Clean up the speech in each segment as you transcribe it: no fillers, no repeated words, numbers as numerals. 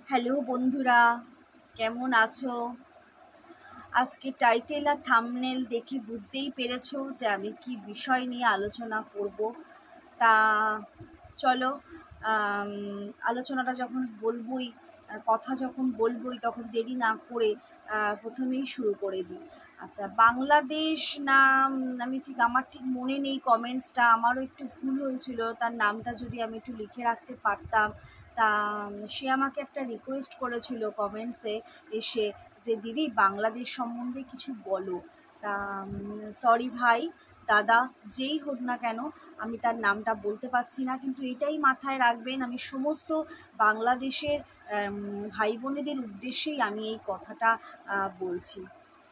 Hello বন্ধুরা, কেমন আছো? আজকে টাইটেল আর থাম্বনেল দেখে বুঝতেই পেরেছো যে আমি কি বিষয় নিয়ে আলোচনা করব। তা চলো, আম, আলোচনাটা যখন বলবই, কথা যখন বলবই, তখন দেরি না করে প্রথমেই শুরু করে দিই। আচ্ছা, বাংলাদেশ নাম, আমার ঠিক মনে নেই, কমেন্টসটা আমারও একটু ভুল হয়েছিল, তার নামটা যদি আমি একটু লিখে রাখতে পারতাম। তা সে আমাকে একটা রিকোয়েস্ট করেছিল কমেন্টসে এসে যে দিদি বাংলাদেশ সম্বন্ধে কিছু বলো। তা সরি ভাই, দাদা, যেই হোক না কেন, আমি তার নামটা বলতে পারছি না, কিন্তু এটাই মাথায় রাখবেন, আমি সমস্ত বাংলাদেশের ভাই বোনেদের উদ্দেশ্যেই আমি এই কথাটা বলছি।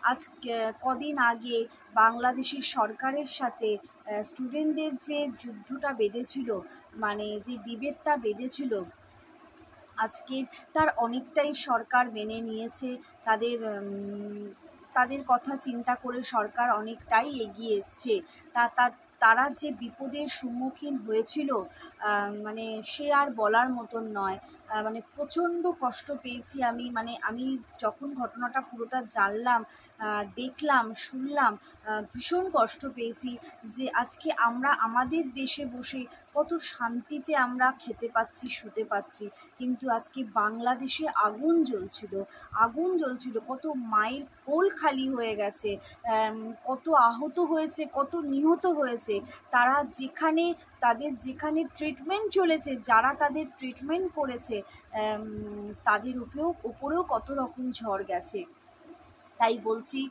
আজ কদিন আগে বাংলাদেশের সরকারের সাথে স্টুডেন্টদের যে যুদ্ধটা বেঁধেছিল, মানে যে বিভেদটা বেঁধেছিল, আজকে তার অনেকটাই সরকার মেনে নিয়েছে। তাদের তাদের কথা চিন্তা করে সরকার অনেকটাই এগিয়ে এসছে। তারা যে বিপদের সম্মুখীন হয়েছিল, মানে সে আর বলার মতন নয়। মানে প্রচণ্ড কষ্ট পেয়েছি আমি, মানে আমি যখন ঘটনাটা পুরোটা জানলাম, দেখলাম, শুনলাম, ভীষণ কষ্ট পেয়েছি যে আজকে আমরা আমাদের দেশে বসে কত শান্তিতে আমরা খেতে পাচ্ছি, শুতে পাচ্ছি, কিন্তু আজকে বাংলাদেশে আগুন জ্বলছিল, কত মায়ের কোল খালি হয়ে গেছে, কত আহত হয়েছে, কত নিহত হয়েছে। তাদের যেখানে ট্রিটমেন্ট চলেছে, যারা তাদের ট্রিটমেন্ট করেছে, তাদের উপরেও কত রকম ঝড় গেছে। তাই বলছি,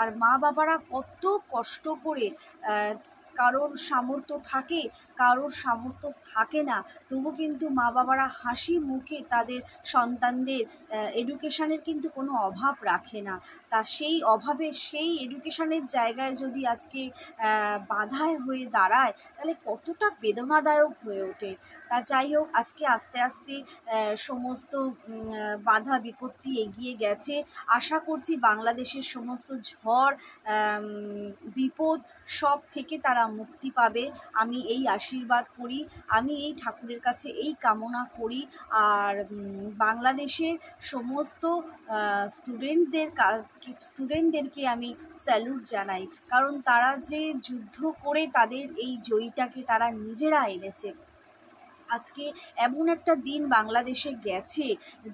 আর মা বাবারা কত কষ্ট করে, কারোর সামর্থ্য থাকে, কারোর সামর্থ্য থাকে না, তবু কিন্তু মা বাবারা হাসি মুখে তাদের সন্তানদের এডুকেশানের কিন্তু কোনো অভাব রাখে না। তা সেই অভাবে সেই এডুকেশানের জায়গায় যদি আজকে বাধায় হয়ে দাঁড়ায়, তাহলে কতটা বেদনাদায়ক হয়ে ওঠে। তা যাই হোক, আজকে আস্তে আস্তে সমস্ত বাধা বিপত্তি এগিয়ে গেছে। আশা করছি বাংলাদেশের সমস্ত ঝড়, বিপদ, সব থেকে তারা মুক্তি পাবে। আমি এই আশীর্বাদ করি, আমি এই ঠাকুরের কাছে এই কামনা করি। আর বাংলাদেশের সমস্ত স্টুডেন্টদেরকে আমি স্যালুট জানাই, কারণ তারা যে যুদ্ধ করে তাদের এই জয়টাকে তারা নিজেরা এনেছে। আজকে এমন একটা দিন বাংলাদেশে গেছে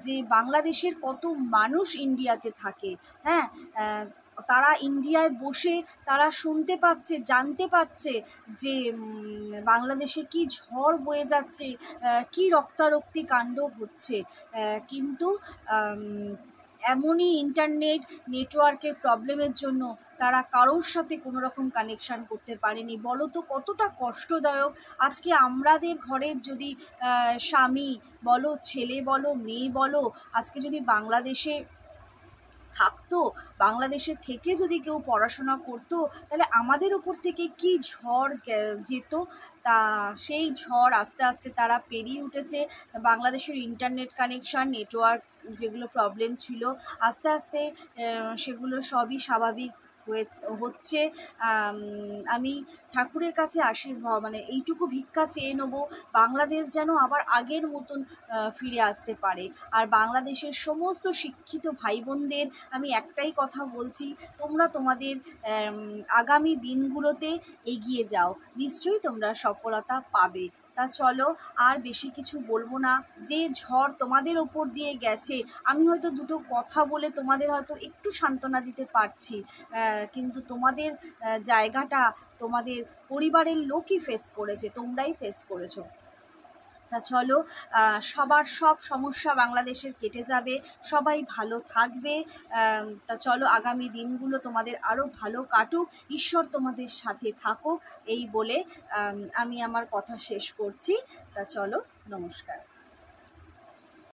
যে বাংলাদেশের কত মানুষ ইন্ডিয়াতে থাকে, হ্যাঁ, তারা ইন্ডিয়ায় বসে তারা শুনতে পাচ্ছে, জানতে পাচ্ছে যে বাংলাদেশে কি ঝড় বয়ে যাচ্ছে, কি রক্তারক্তি কাণ্ড হচ্ছে, কিন্তু এমনই ইন্টারনেট নেটওয়ার্কের প্রবলেমের জন্য তারা কারোর সাথে কোনো রকম কানেকশান করতে পারেনি। বলো তো কতটা কষ্টদায়ক। আজকে আমাদের ঘরের যদি স্বামী বলো, ছেলে বলো, মেয়ে বলো, আজকে যদি বাংলাদেশে থাকতো, বাংলাদেশে থেকে যদি কেউ পড়াশোনা করতো, তাহলে আমাদের উপর থেকে কি ঝড় যেত। তা সেই ঝড় আস্তে আস্তে তারা পেরিয়ে উঠেছে। বাংলাদেশের ইন্টারনেট কানেকশান, নেটওয়ার্ক যেগুলো প্রবলেম ছিল, আস্তে আস্তে সেগুলো সবই স্বাভাবিক হচ্ছে। আমি ঠাকুরের কাছে মানে এইটুকু ভিক্ষা চেয়ে নেবো, বাংলাদেশ যেন আবার আগের মতন ফিরে আসতে পারে। আর বাংলাদেশের সমস্ত শিক্ষিত ভাই বোনদের আমি একটাই কথা বলছি, তোমরা তোমাদের আগামী দিনগুলোতে এগিয়ে যাও, নিশ্চয়ই তোমরা সফলতা পাবে। তা চলো, আর বেশি কিছু বলবো না। যে ঝড় তোমাদের ওপর দিয়ে গেছে, আমি হয়তো দুটো কথা বলে তোমাদের হয়তো একটু সান্ত্বনা দিতে পারছি, কিন্তু তোমাদের জায়গাটা তোমাদের পরিবারের লোকই ফেস করেছে, তোমরাই ফেস করেছো। তা চলো, সবার সব সমস্যা বাংলাদেশের কেটে যাবে, সবাই ভালো থাকবে। তা চলো, আগামী দিনগুলো তোমাদের আরও ভালো কাটুক, ঈশ্বর তোমাদের সাথে থাকুক, এই বলে আমি আমার কথা শেষ করছি। তা চলো, নমস্কার।